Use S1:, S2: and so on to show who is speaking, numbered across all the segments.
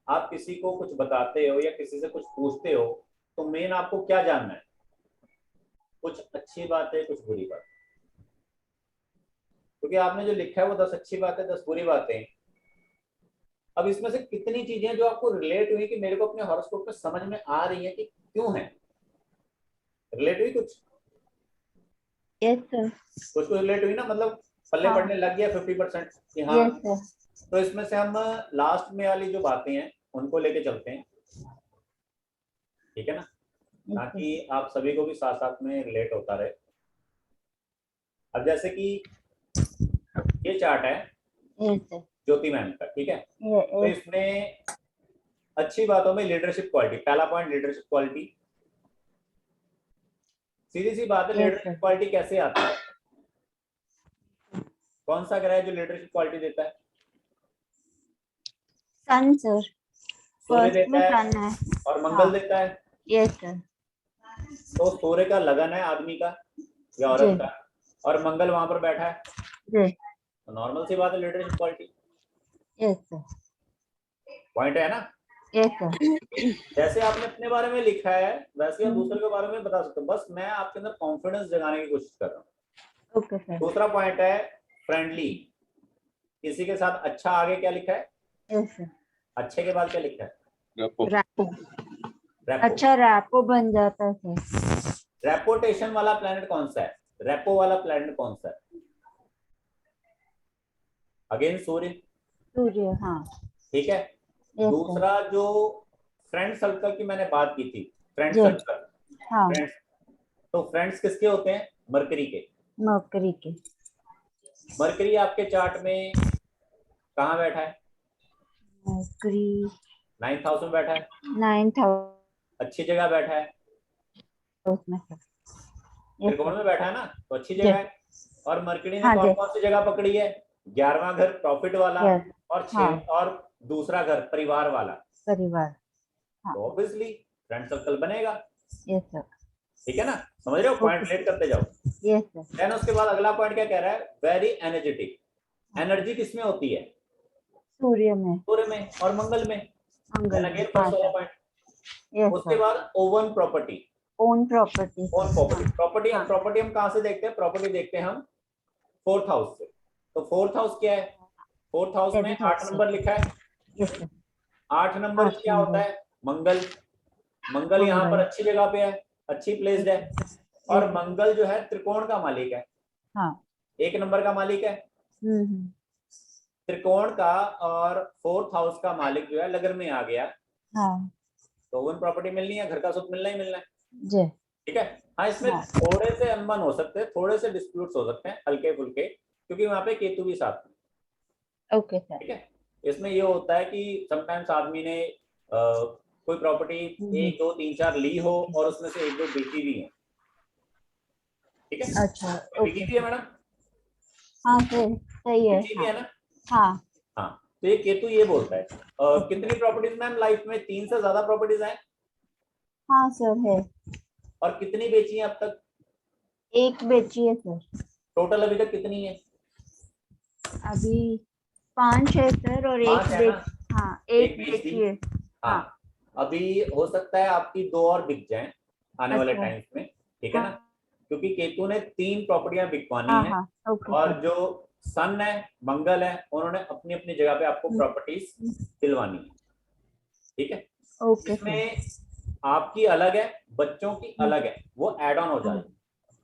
S1: आप किसी को कुछ बताते हो या किसी से कुछ पूछते हो तो मेन आपको क्या जानना है? कुछ अच्छी बात है, कुछ बुरी बात। क्योंकि आपने जो लिखा है वो 10 अच्छी बातें 10 बुरी बातें। अब इसमें से कितनी चीजें जो आपको रिलेट हुई कि मेरे को अपने हॉरोस्कोप में समझ में आ रही है कि क्यों है, रिलेट हुई कुछ?
S2: Yes sir.
S1: कुछ कुछ रिलेट हुई ना, मतलब पल्ले
S2: हाँ।
S1: पड़ने लग गया 50% कि हाँ।
S2: Yes sir.
S1: तो इसमें से हम लास्ट में वाली जो बातें हैं उनको लेके चलते हैं, ठीक है ना, ताकि आप सभी को भी साथ साथ में रिलेट होता रहे। अब जैसे कि ये चार्ट है
S2: यस सर।
S1: ज्योति मैम का, ठीक है। तो
S2: यस।
S1: इसमें अच्छी बातों में लीडरशिप क्वालिटी, पहला पॉइंट लीडरशिप क्वालिटी। सीधी सी बात है,
S2: यस
S1: लीडरशिप
S2: सर।
S1: क्वालिटी कैसे आती है? कौन सा ग्रह है जो लीडरशिप क्वालिटी देता है?
S2: सन सर।
S1: सूर्य
S2: फर्स्ट
S1: देता
S2: में
S1: है
S2: सन है।
S1: और
S2: हाँ।
S1: मंगल देता है।
S2: Yes sir.
S1: तो सूर्य का लगन है आदमी का या
S2: जी।
S1: औरत का, और मंगल वहां पर बैठा है,
S2: जी।
S1: तो नॉर्मल सी बात है leadership quality.
S2: Yes sir.
S1: Point है ना।
S2: Yes sir.
S1: जैसे आपने अपने बारे में लिखा है वैसे आप दूसरे के बारे में बता सकते हो, बस मैं आपके अंदर कॉन्फिडेंस जगाने की कोशिश कर रहा हूँ।
S2: Okay sir.
S1: दूसरा पॉइंट है फ्रेंडली, किसी के साथ अच्छा। आगे क्या लिखा है?
S2: Yes sir.
S1: अच्छे के बाद क्या लिखा है?
S2: रैपो।
S1: रेपो।
S2: अच्छा रैपो बन जाता है सर।
S1: रेपोटेशन वाला प्लेनेट कौन सा है? रेपो वाला प्लेनेट कौन सा है? अगेन सूर्य,
S2: सूर्य। हाँ।
S1: ठीक है।
S2: Yes sir.
S1: दूसरा जो फ्रेंड सर्कल की मैंने बात की थी, फ्रेंड
S2: जी।
S1: सर्कल,
S2: हाँ।
S1: फ्रेंड्स, तो फ्रेंड्स किसके होते हैं? मरकरी के।
S2: मरकरी के।
S1: मरकरी आपके चार्ट में कहाँ बैठा है?
S2: मरकरी
S1: 9th हाउस में बैठा है,
S2: 9th
S1: अच्छी जगह बैठा है।
S2: हाउस में सर। यस
S1: त्रिकोण
S2: सर।
S1: में बैठा है ना, तो अच्छी
S2: जी।
S1: जगह है। और मरकरी ने
S2: हाँ
S1: कौन
S2: जी।
S1: कौन सी जगह पकड़ी है? 11वां घर प्रॉफिट वाला,
S2: यस।
S1: और
S2: हाँ।
S1: और दूसरा घर परिवार वाला।
S2: परिवार। हाँ।
S1: तो ऑब्वियसली फ्रेंड सर्कल बनेगा,
S2: यस सर।
S1: ठीक है ना। समझ रहे हो, पॉइंट
S2: ओके
S1: रिलेट
S2: सर।
S1: करते जाओ।
S2: Yes sir.
S1: देन उसके बाद अगला पॉइंट क्या कह रहा है? Very energetic. एनर्जी किसमें होती है?
S2: सूर्य में।
S1: सूर्य में और मंगल में।
S2: मंगल
S1: देन
S2: में।
S1: अगेन
S2: हाँ
S1: फर्स्ट वाला
S2: सर।
S1: पॉइंट।
S2: यस
S1: उसके
S2: सर।
S1: बाद oven property.
S2: Own property
S1: own
S2: sir.
S1: Property,
S2: हाँ।
S1: प्रॉपर्टी
S2: हाँ।
S1: प्रॉपर्टी हम कहाँ से देखते हैं? प्रॉपर्टी देखते हैं हम फोर्थ हाउस से। तो फोर्थ हाउस क्या है? फोर्थ हाउस में
S2: 7th
S1: आठ
S2: हाउस से।
S1: नंबर लिखा है।
S2: Yes sir.
S1: 8 नंबर
S2: 8
S1: क्या होता
S2: नंबर।
S1: है? मंगल। मंगल यहाँ पर
S2: मंगल।
S1: अच्छी जगह पे है, अच्छी प्लेस्ड है।
S2: यस
S1: और
S2: सर।
S1: मंगल जो है त्रिकोण का मालिक है,
S2: हाँ।
S1: 1 नंबर का मालिक है
S2: हम्म।
S1: त्रिकोण का। और फोर्थ हाउस का मालिक जो है लगन में आ गया,
S2: हाँ
S1: तो ओवन प्रॉपर्टी मिलनी है, घर का सुख मिलना ही मिलना है,
S2: जी।
S1: ठीक है। हाँ, इसमें
S2: हाँ।
S1: थोड़े से अनबन हो सकते हैं, थोड़े से डिस्प्यूट्स हो सकते हैं हल्के फुल्के, क्योंकि वहां पे केतु भी साथ में,
S2: ओके सर।
S1: ठीक है। इसमें ये होता है कि समटाइम्स आदमी ने कोई प्रॉपर्टी
S2: हम्म।
S1: 1 2 3 4 ली हो और उसमें से 1 2 बेची भी हो, ठीक है।
S2: अच्छा।
S1: ये बिकी
S2: ओके
S1: भी है
S2: सर।
S1: मैडम,
S2: हाँ सर सही है।
S1: बेची भी
S2: हाँ।
S1: है ना।
S2: हाँ।
S1: हाँ, तो ये केतु ये बोलता है। कितनी प्रॉपर्टीज मैम लाइफ में? 3 से ज्यादा प्रॉपर्टीज हैं।
S2: हाँ सर है।
S1: और कितनी बेची है अब तक?
S2: एक बेची है सर।
S1: टोटल अभी तक कितनी है?
S2: अभी 5 है सर और एक
S1: 5 है ना,
S2: बेच। हाँ
S1: एक
S2: एक
S1: बेच दी।
S2: बेची है।
S1: हाँ,
S2: हाँ।
S1: अभी हो सकता है आपकी 2 और बिक जाएं आने वाले
S2: अच्छा।
S1: टाइम्स में, ठीक है ना।
S2: हाँ।
S1: क्योंकि केतु ने 3 प्रॉपर्टियां बिकवानी
S2: हाँ
S1: है।
S2: हाँ। ओके
S1: और
S2: सर।
S1: जो सन है, मंगल है, उन्होंने अपनी अपनी जगह पे आपको प्रॉपर्टीज दिलवानी है, ठीक है।
S2: Okay sir.
S1: इसमें आपकी अलग है, बच्चों की अलग है, वो एड ऑन हो जाएगी,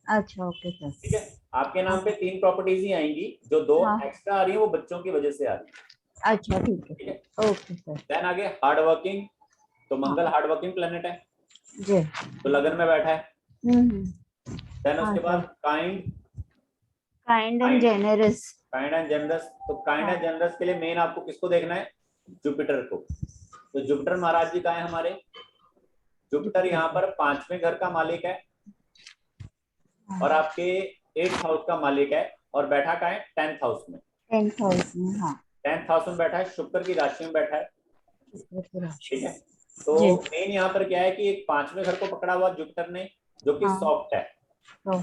S2: अच्छा ओके
S1: ठीक
S2: सर।
S1: है। आपके
S2: हाँ
S1: नाम पे 3 प्रॉपर्टीज ही आएंगी, जो 2
S2: हाँ।
S1: एक्स्ट्रा आ रही है वो बच्चों की वजह से आ रही है,
S2: अच्छा ठीक है
S1: ठीक है।
S2: सर। Okay sir.
S1: देन आगे हार्ड वर्किंग, तो
S2: हाँ
S1: मंगल हार्ड वर्किंग प्लेनेट है,
S2: जी।
S1: तो लगन में बैठा है।
S2: हम्म।
S1: देन
S2: हाँ
S1: उसके बाद
S2: sir.
S1: Kind,
S2: kind and
S1: kind
S2: generous.
S1: Kind and generous. तो काइंड एंड
S2: हाँ।
S1: जनरस के लिए मेन आपको किसको देखना है? जुपिटर को। तो जुपिटर महाराज जी कहाँ है हमारे? जुपिटर
S2: जुपिटर
S1: यहाँ
S2: पे।
S1: पर 5वें घर का मालिक है और
S2: हाँ।
S1: आपके 8th हाउस का मालिक है, और बैठा कहाँ है? 10th हाउस में।
S2: 10th हाउस में। हाँ।
S1: 10th हाउस में बैठा है, शुक्र की राशि में बैठा है,
S2: शुक्र की राशि
S1: ठीक है।
S2: में।
S1: तो
S2: जी।
S1: मेन यहाँ पर क्या है कि एक 5वें घर को पकड़ा हुआ जुपिटर ने, जो कि
S2: हाँ।
S1: सॉफ्ट है।
S2: तो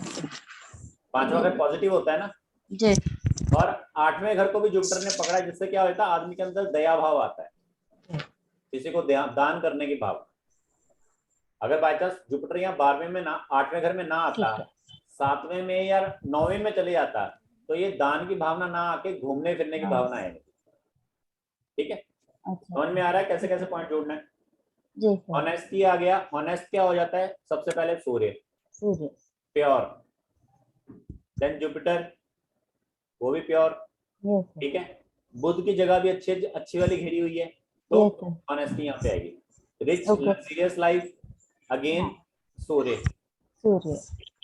S1: 5वां घर पॉजिटिव होता है ना।
S2: जी।
S1: और 8वें घर को भी जुपिटर ने पकड़ा है, जिससे क्या होता है? आदमी के अंदर दया भाव आता है, किसी को दान करने की भावना। अगर बाय चांस जुपिटर यहाँ 12वें में ना 8वें घर में ना आता, 7वें में या 9वें में चले जाता, तो ये दान की भावना ना आके घूमने फिरने की भावना आएगी। ठीक है, समझ में आ रहा है कैसे कैसे पॉइंट जोड़ना है?
S2: जी सर।
S1: ऑनेस्टी आ गया। ऑनेस्ट क्या हो जाता है? सबसे पहले सूर्य, प्योर, देन जुपिटर, वो भी प्योर। ठीक है, बुध की जगह भी अच्छी वाली घिरी हुई है, तो ऑनेस्टी यहाँ पे आएगी। रिच लग्जरियस लाइफ, अगेन सूर्य।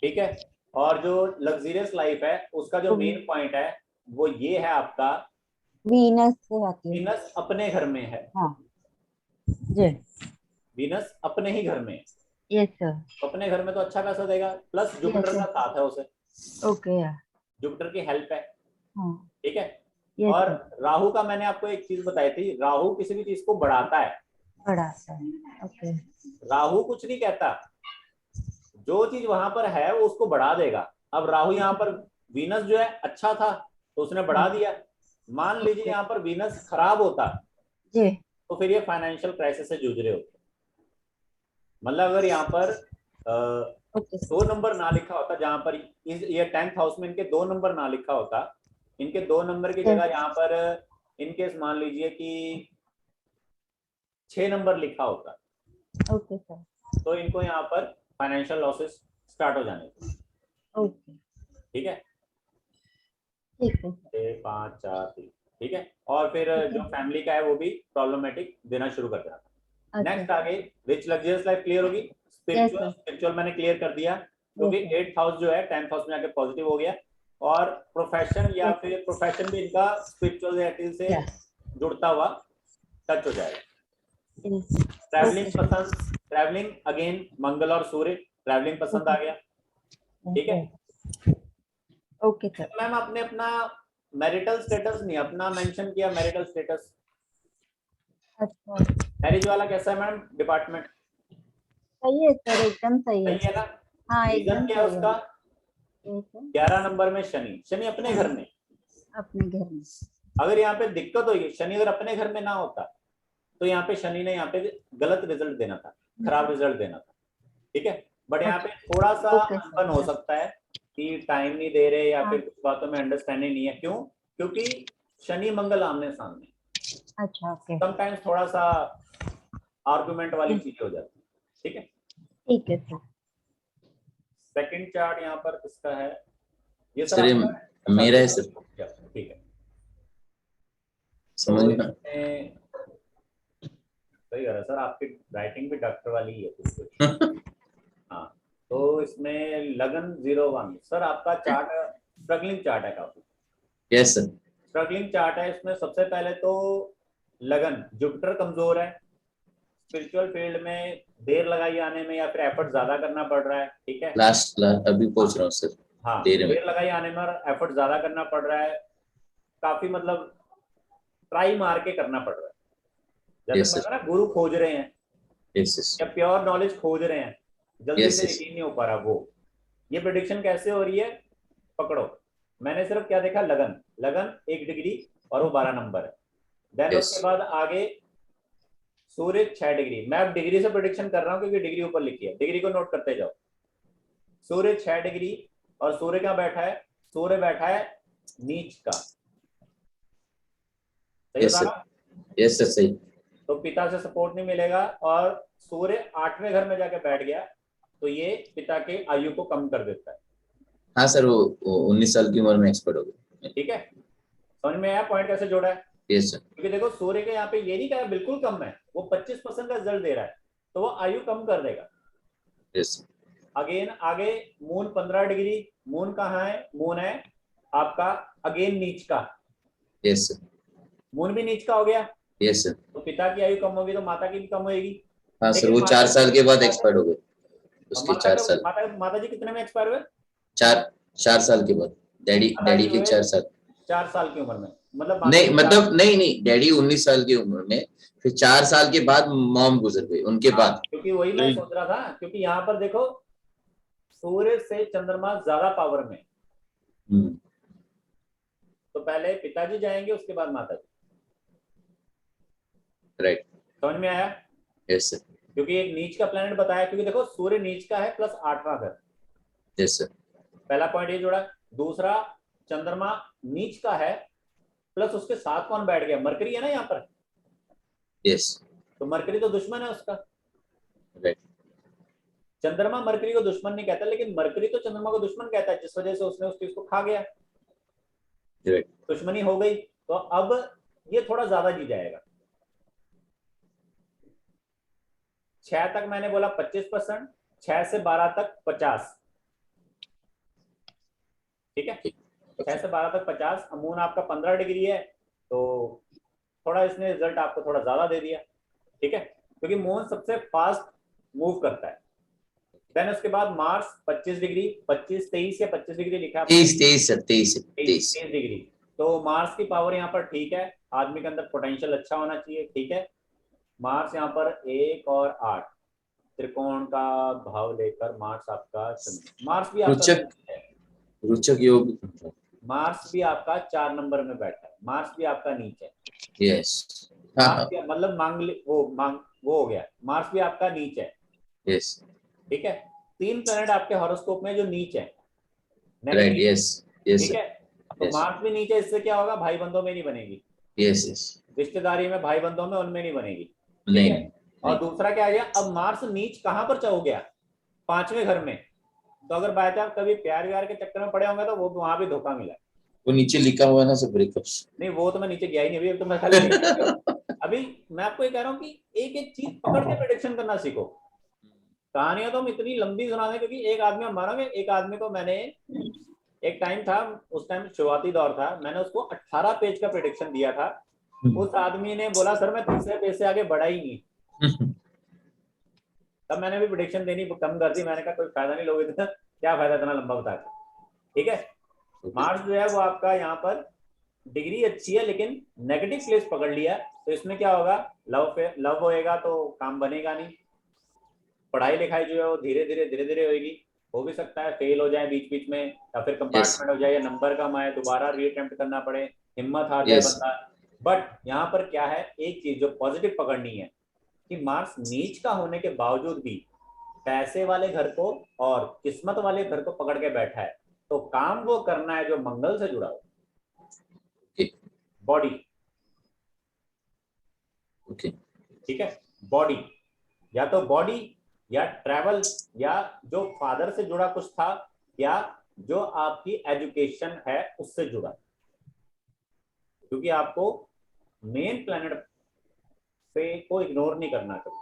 S1: ठीक है, और जो लग्जरियस लाइफ है उसका जो मेन पॉइंट है वो ये है आपका
S2: वीनस से आती है।
S1: वीनस अपने घर में है।
S2: हाँ जी,
S1: वीनस अपने ही घर में है।
S2: Yes sir.
S1: तो अपने घर में तो अच्छा पैसा देगा, प्लस जुपिटर का साथ है उसे,
S2: ओके,
S1: जुपिटर की हेल्प है।
S2: हाँ
S1: ठीक है,
S2: यस
S1: और
S2: सर।
S1: राहु का मैंने आपको एक चीज बताई थी, राहु किसी भी चीज को बढ़ाता है।
S2: बढ़ाता है, ओके।
S1: राहु कुछ नहीं कहता, जो चीज वहां पर है वो उसको बढ़ा देगा। अब राहु यहाँ पर वीनस जो है अच्छा था तो उसने बढ़ा दिया। मान लीजिए यहाँ पर वीनस खराब होता
S2: जी,
S1: तो फिर ये फाइनेंशियल क्राइसिस से जूझ रहे होते। मतलब अगर यहाँ पर
S2: ओके
S1: 2 नंबर ना लिखा होता, जहां पर ये 10th हाउस में इनके 2 नंबर ना लिखा होता, इनके 2 नंबर की जगह यहाँ पर इनकेस मान लीजिए कि 6 नंबर लिखा होता,
S2: ओके सर।
S1: तो इनको यहाँ पर फाइनेंशियल लॉसेस स्टार्ट हो जाने थे।
S2: ओके,
S1: ठीक है,
S2: ठीक है
S1: 6 5 4 3। ठीक है, और फिर जो फैमिली का है वो भी प्रॉब्लमेटिक देना शुरू कर देना था। नेक्स्ट आगे रिच लग्जरियस लाइफ क्लियर होगी। स्पिरिचुअल, स्पिरिचुअल मैंने क्लियर कर दिया क्योंकि 8th हाउस जो है 10th हाउस में आके पॉजिटिव हो गया। और प्रोफेशन या फिर प्रोफेशन भी इनका स्पिरिचुअलिटी से जुड़ता हुआ टच हो जाएगा। ट्रैवलिंग पसंद, ट्रैवलिंग अगेन मंगल और सूर्य, ट्रैवलिंग पसंद आ गया। ठीक है,
S2: ओके सर।
S1: मैम आपने अपना मैरिटल स्टेटस नहीं अपना मेंशन किया, मैरिटल स्टेटस।
S2: अच्छा,
S1: मैरिज वाला कैसा है मैम डिपार्टमेंट?
S2: सही है सर, एकदम सही है।
S1: सही है ना?
S2: हाँ
S1: रीजन
S2: एकदम
S1: क्या है
S2: सही
S1: उसका?
S2: है।
S1: 11 नंबर में शनि, शनि अपने घर में।
S2: अपने घर में।
S1: अगर यहाँ पे दिक्कत होगी, शनि अगर अपने घर में ना होता तो यहाँ पे शनि ने यहाँ पे गलत रिजल्ट देना था, खराब रिजल्ट देना था। ठीक है, बट यहाँ पे थोड़ा सा अनबन हो सकता है कि टाइम नहीं दे रहे या फिर कुछ बातों में अंडरस्टैंडिंग नहीं है। क्यों? क्योंकि शनि मंगल आमने सामने।
S2: अच्छा, ओके,
S1: समटाइम्स थोड़ा सा आर्गुमेंट वाली चीजें हो जाती है। ठीक है,
S2: ठीक है सर।
S1: सेकंड चार्ट यहाँ पर किसका है? ये
S3: सर ये
S1: आपका
S3: मेरा है सर।
S1: ठीक है,
S3: समझ
S1: तो
S3: में
S1: सही है सर, आपकी राइटिंग भी डॉक्टर वाली ही है कुछ। हाँ, तो इसमें लगन 01 सर आपका चार्ट स्ट्रगलिंग चार्ट है काफी।
S3: Yes sir.
S1: स्ट्रगलिंग चार्ट है, इसमें सबसे पहले तो लगन जुपिटर कमजोर है, स्पिरिचुअल फील्ड में देर लगाई आने में या फिर एफर्ट ज्यादा करना पड़ रहा है। ठीक है,
S3: लास्ट अभी पहुंच रहा हूँ सर।
S1: हाँ
S3: देर
S1: लगाई आने में और एफर्ट ज्यादा करना पड़ रहा है, काफी मतलब ट्राई मार के करना पड़ रहा है। जैसे
S3: यस
S1: ना गुरु खोज रहे हैं
S3: यस
S1: या प्योर नॉलेज खोज रहे हैं, जल्दी से
S3: यस
S1: यकीन नहीं हो पा रहा। वो ये प्रेडिक्शन कैसे हो रही है पकड़ो। मैंने सिर्फ क्या देखा, लगन, लगन 1 डिग्री और वो 12 नंबर है। देन उसके बाद आगे सूर्य 6 डिग्री। मैं अब डिग्री से प्रेडिक्शन कर रहा हूँ क्योंकि डिग्री ऊपर लिखी है, डिग्री को नोट करते जाओ। सूर्य 6 डिग्री और सूर्य क्या बैठा है? सूर्य बैठा है नीच का। सही
S3: यस
S1: होगा?
S3: यस सर सही।
S1: तो पिता से सपोर्ट नहीं मिलेगा और सूर्य 8वें घर में जाके बैठ गया तो ये पिता के आयु को कम कर देता है।
S3: हाँ सर, वो 19 साल की उम्र में एक्सपर्ट हो गए।
S1: ठीक है, समझ में आया पॉइंट कैसे जोड़ा है?
S3: Yes sir.
S1: क्योंकि देखो सूर्य के यहाँ पे ये नहीं कहा बिल्कुल कम है, वो 25% का रिजल्ट दे रहा है तो वो आयु कम कर देगा।
S3: यस
S1: अगेन आगे मून 15 डिग्री। मून कहाँ है? मून है आपका अगेन नीच का।
S3: Yes sir.
S1: मून भी नीच का हो गया।
S3: Yes sir.
S1: तो पिता की आयु कम होगी तो माता की भी कम होगी।
S3: हाँ सर, वो 4 साल के बाद एक्सपर्ट हो गए। उसके 4 साल
S1: माता जी कितने में एक्सपायर हुए?
S3: 4 साल के बाद। डैडी के 4 साल।
S1: 4 साल की उम्र में, मतलब
S3: नहीं मतलब नहीं डैडी 19 साल की उम्र में, फिर 4 साल के बाद मॉम गुजर गई उनके बाद।
S1: क्योंकि वही मैं सोच रहा था, क्योंकि यहाँ पर देखो सूर्य से चंद्रमा ज्यादा पावर में, तो पहले पिताजी जाएंगे उसके बाद माता जी।
S3: राइट।
S1: समझ में आया?
S3: Yes sir.
S1: क्योंकि एक नीच का प्लैनेट बताया, क्योंकि देखो सूर्य नीच का है प्लस 8वां घर।
S3: Yes sir.
S1: पहला पॉइंट ये जुड़ा। दूसरा, चंद्रमा नीच का है प्लस उसके साथ कौन बैठ गया? मरकरी है ना यहाँ पर।
S3: यस।
S1: तो मरकरी तो दुश्मन है उसका।
S3: राइट।
S1: चंद्रमा मरकरी को दुश्मन नहीं कहता, लेकिन मरकरी तो चंद्रमा को दुश्मन कहता है, जिस वजह से उसने उस चीज को खा गया,
S3: राइट।
S1: दुश्मनी हो गई। तो अब ये थोड़ा ज्यादा जी जाएगा। 6 तक मैंने बोला 25%, 6 से 12 तक 50। ठीक है, 6 से 12 तक 50। मून आपका 15 डिग्री है, तो थोड़ा इसने रिजल्ट आपको थोड़ा ज्यादा दे दिया। ठीक है, क्योंकि मून सबसे फास्ट मूव करता है। देन उसके बाद मार्स 25 डिग्री, 25 23 या 25 डिग्री लिखा है
S3: 23 सर, 23
S1: डिग्री। तो मार्स की पावर यहाँ पर ठीक है, आदमी के अंदर पोटेंशियल अच्छा होना चाहिए। ठीक है, मार्स यहाँ पर 1 और 8 त्रिकोण का भाव लेकर मार्स आपका मार्स भी आपका
S3: रुचक रुचक योग।
S1: मार्स भी आपका 4 नंबर में बैठा है। मार्स भी आपका नीच है।
S3: यस।
S1: मार्स भी मतलब वो हो गया, मार्स भी आपका नीच है।
S3: यस।
S1: ठीक है, 3 प्लैनेट आपके हॉरोस्कोप में जो नीच है,
S3: राइट।
S1: नेगेटिव।
S3: यस। यस
S1: ठीक
S3: सर।
S1: है, तो
S3: यस।
S1: मार्स भी नीचे, इससे क्या होगा? भाई बंधों में नहीं बनेगी।
S3: यस। यस।
S1: रिश्तेदारी में, भाई बंधों में, उनमें नहीं बनेगी। ठीक
S3: नहीं
S1: है, और
S3: नहीं।
S1: दूसरा क्या आ गया? अब मार्स नीच कहां पर हो गया? 5वें घर में। तो अगर बाय चांस कभी प्यार व्यार के चक्कर में पड़े होंगे तो वो वहां भी धोखा मिला।
S3: वो नीचे लिखा हुआ है ना सर, ब्रेकअप्स।
S1: नहीं, वो तो मैं नीचे गया ही नहीं अभी, तो मैं खाली अभी मैं आपको ये कह रहा हूँ कि एक एक चीज पकड़ के प्रेडिक्शन करना सीखो। कहानियां तो हम इतनी लंबी सुना दें, क्योंकि एक आदमी, हम मानोगे, एक आदमी को मैंने, एक टाइम था, उस टाइम शुरुआती दौर था, मैंने उसको 18 पेज का प्रेडिक्शन दिया था। उस आदमी ने बोला सर मैं तीसरे पेज से आगे बढ़ा ही नहीं। तब मैंने भी प्रेडिक्शन देनी कम कर दी। मैंने कहा कोई फायदा नहीं, लोग इतना क्या फायदा इतना लंबा बता के। ठीक है, मार्स जो है वो आपका यहाँ पर डिग्री अच्छी है, लेकिन नेगेटिव प्लेस पकड़ लिया। तो इसमें क्या होगा? लव होएगा तो काम बनेगा नहीं। पढ़ाई लिखाई जो है वो धीरे धीरे होगी। हो भी सकता है फेल हो जाए बीच बीच में, या फिर
S3: यस।
S1: कंपार्टमेंट हो जाए, या नंबर कम आए, दोबारा रीअटेम्प्ट करना पड़े, हिम्मत हार जाए
S3: यस।
S1: बंदा। बट यहाँ पर क्या है, एक चीज जो पॉजिटिव पकड़नी है कि मार्स नीच का होने के बावजूद भी पैसे वाले घर को और किस्मत वाले घर को पकड़ के बैठा है। तो काम वो करना है जो मंगल से जुड़ा हो। बॉडी।
S3: ओके।
S1: ठीक है, बॉडी, या तो बॉडी, या ट्रैवल, या जो फादर से जुड़ा कुछ था, या जो आपकी एजुकेशन है उससे जुड़ा। क्योंकि आपको मेन प्लैनेट से को इग्नोर नहीं करना कभी।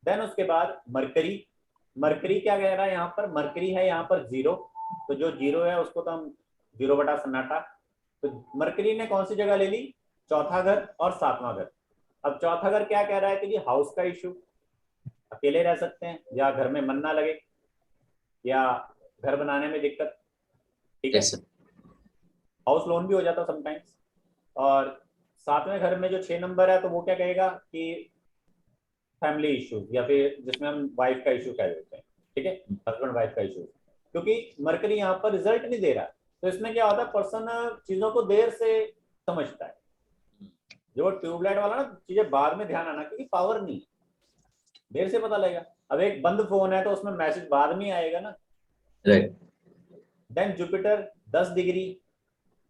S1: देन उसके बाद मरकरी। मरकरी क्या कह रहा है यहाँ पर? मरकरी है यहाँ पर 0। तो जो 0 है उसको तो हम 0 बटा सन्नाटा। तो मरकरी ने कौन सी जगह ले ली? चौथा घर और 7वां घर। अब चौथा घर क्या कह रहा है कि जी हाउस का इशू, अकेले रह सकते हैं, या घर में मन ना लगे, या घर बनाने में दिक्कत। ठीक है,
S3: यस सर।
S1: हाउस लोन भी हो जाता समटाइम्स। और 7वें घर में जो 6 नंबर है, तो वो क्या कहेगा कि फैमिली इश्यूज, या फिर जिसमें हम वाइफ का इशू कह देते हैं। ठीक है, हस्बैंड वाइफ का इशू। क्योंकि मरकरी यहाँ पर रिजल्ट नहीं दे रहा, तो इसमें क्या होता है, पर्सन चीजों को देर से समझता है। जो ट्यूबलाइट वाला ना, चीजें बाद में ध्यान आना, क्योंकि पावर नहीं, देर से पता लगेगा। अब एक बंद फोन है तो उसमें मैसेज बाद में आएगा ना।
S3: राइट।
S1: देन जुपिटर 10 डिग्री,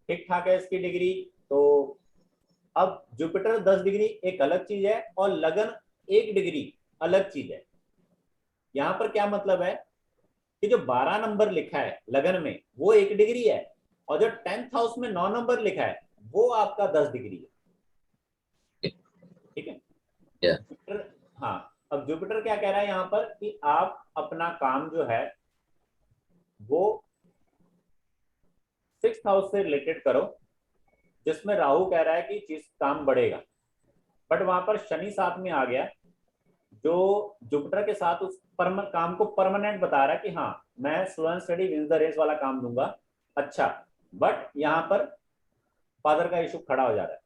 S1: ठीक ठाक है इसकी डिग्री। तो अब जुपिटर 10 डिग्री एक अलग चीज है, और लगन 1 डिग्री अलग चीज है। यहाँ पर क्या मतलब है कि जो 12 नंबर लिखा है लगन में वो 1 डिग्री है, और जो 10th हाउस में 9 नंबर लिखा है वो आपका 10 डिग्री है। ठीक है,
S3: या
S1: हाँ। अब जुपिटर क्या कह रहा है यहाँ पर कि आप अपना काम जो है वो 6th हाउस से रिलेटेड करो, जिसमें राहु कह रहा है कि चीज काम बढ़ेगा। बट वहां पर शनि साथ में आ गया, जो जुपिटर के साथ उस काम को परमानेंट बता रहा है कि हाँ मैं slow and steady wins the race वाला काम दूंगा। अच्छा, बट यहाँ पर फादर का इशू खड़ा हो जा रहा है,